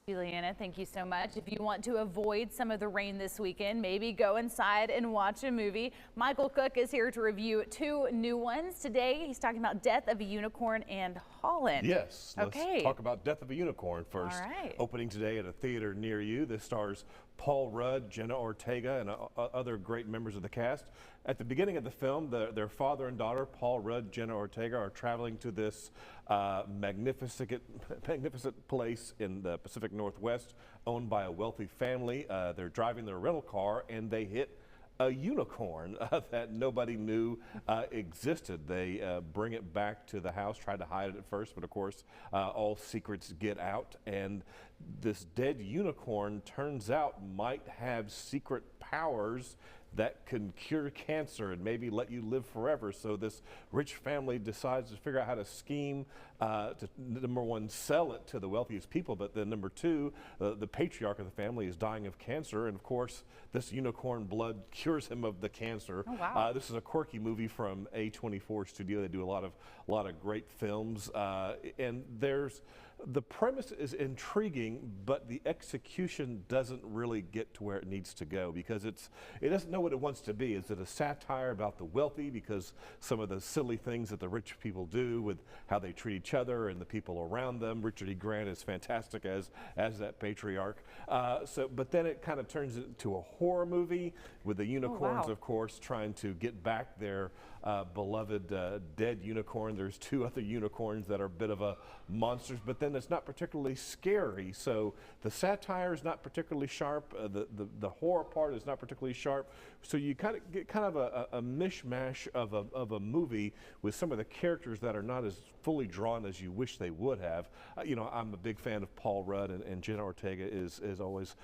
Leoni, thank you so much. If you want to avoid some of the rain this weekend, maybe go inside and watch a movie. Michael Cook is here to review 2 new ones. Today, he's talking about Death of a Unicorn and Holland. Yes, okay. Let's talk about Death of a Unicorn first. All right. Opening today at a theater near you. This stars Paul Rudd, Jenna Ortega, and other great members of the cast. At the beginning of the film, their father and daughter, Paul Rudd, Jenna Ortega, are traveling to this magnificent place in the Pacific Northwest, owned by a wealthy family. They're driving their rental car, and they hit a unicorn that nobody knew existed. They bring it back to the house, tried to hide it at first, but of course all secrets get out, and this dead unicorn turns out might have secret powers that can cure cancer and maybe let you live forever. So this rich family decides to figure out how to scheme to, number one, sell it to the wealthiest people, but then number two, the patriarch of the family is dying of cancer, and of course this unicorn blood cures him of the cancer. Oh, wow. This is a quirky movie from A24 Studio. They do a lot of great films, and the premise is intriguing, but the execution doesn't really get to where it needs to go because it doesn't know what it wants to be. Is it a satire about the wealthy because some of the silly things that the rich people do with how they treat each other and the people around them? Richard E. Grant is fantastic as that patriarch. But then it kind of turns into a horror movie with the unicorns, of course, trying to get back their beloved dead unicorn. There's 2 other unicorns that are a bit of a monsters, but then it's not particularly scary. So the satire is not particularly sharp. The horror part is not particularly sharp. So you kind of get kind of a mishmash of a movie with some of the characters that are not as fully drawn as you wish they would have. You know, I'm a big fan of Paul Rudd, and Jenna Ortega is always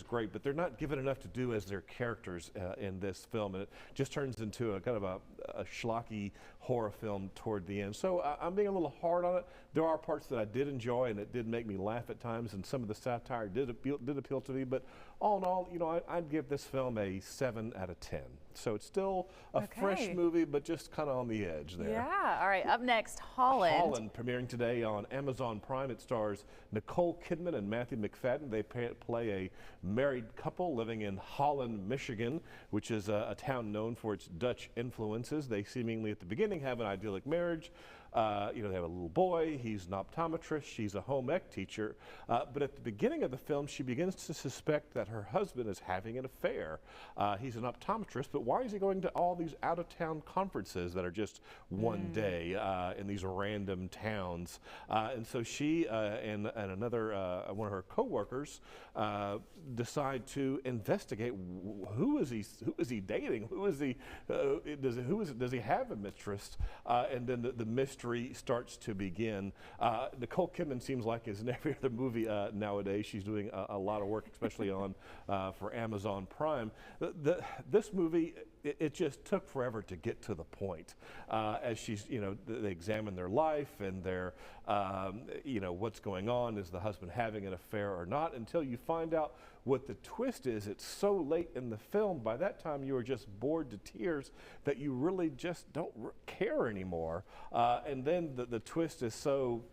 great, but they're not given enough to do as their characters in this film, and it just turns into a kind of a schlocky horror film toward the end. So I'm being a little hard on it. There are parts that I did enjoy, and it did make me laugh at times, and some of the satire did appeal to me, but all in all, you know, I'd give this film a 7 out of 10. So it's still a fresh movie, but just kind of on the edge there. Yeah. All right. Up next, Holland. Holland, premiering today on Amazon Prime. It stars Nicole Kidman and Matthew McFadden. They play a married couple living in Holland, Michigan, which is a town known for its Dutch influences. They seemingly, at the beginning, have an idyllic marriage. You know, they have a little boy. He's an optometrist. She's a home ec teacher. But at the beginning of the film, she begins to suspect that her husband is having an affair. He's an optometrist, but why is he going to all these out-of-town conferences that are just one day in these random towns? And so she and another one of her coworkers decide to investigate who is he dating? Does he have a mistress? And then the mystery starts to begin. Nicole Kidman seems like is in every other movie nowadays. She's doing a lot of work, especially on for Amazon Prime. This movie, it just took forever to get to the point. As she's, you know, they examine their life and their, you know, what's going on. Is the husband having an affair or not? Until you find out what the twist is. It's so late in the film. By that time, you are just bored to tears that you really just don't care anymore. And then the twist is so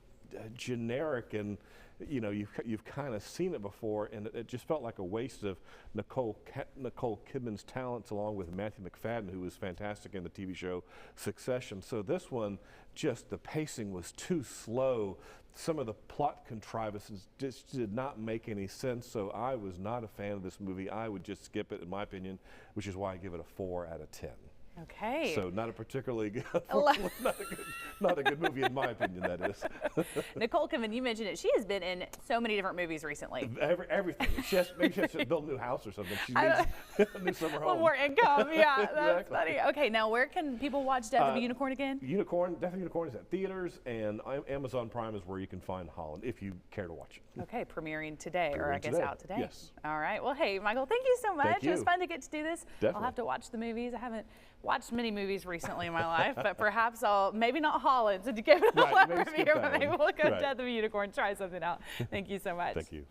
generic, and you know, you've kind of seen it before, and it just felt like a waste of Nicole Kidman's talents, along with Matthew McFadden, who was fantastic in the TV show Succession. So this one, just the pacing was too slow. Some of the plot contrivances just did not make any sense, so I was not a fan of this movie. I would just skip it, in my opinion, which is why I give it a 4 out of 10. Okay. So not a particularly good, not a good movie in my opinion, that is. Nicole Kidman, you mentioned it. She has been in so many different movies recently. Everything. Maybe she has to build a new house or something. She needs a new summer home. More income, yeah. That's exactly. funny. Okay, now where can people watch Death of a Unicorn again? Death of a Unicorn is at theaters, and Amazon Prime is where you can find Holland if you care to watch it. Okay, premiering today, or I guess out today. Yes. All right. Well, hey, Michael, thank you so much. Thank you. It was fun to get to do this. Definitely. I'll have to watch the movies. I haven't watched many movies recently in my life, but perhaps I'll, maybe not Holland, to give it a review, but maybe we'll go Death of a Unicorn, try something out. Thank you so much. Thank you.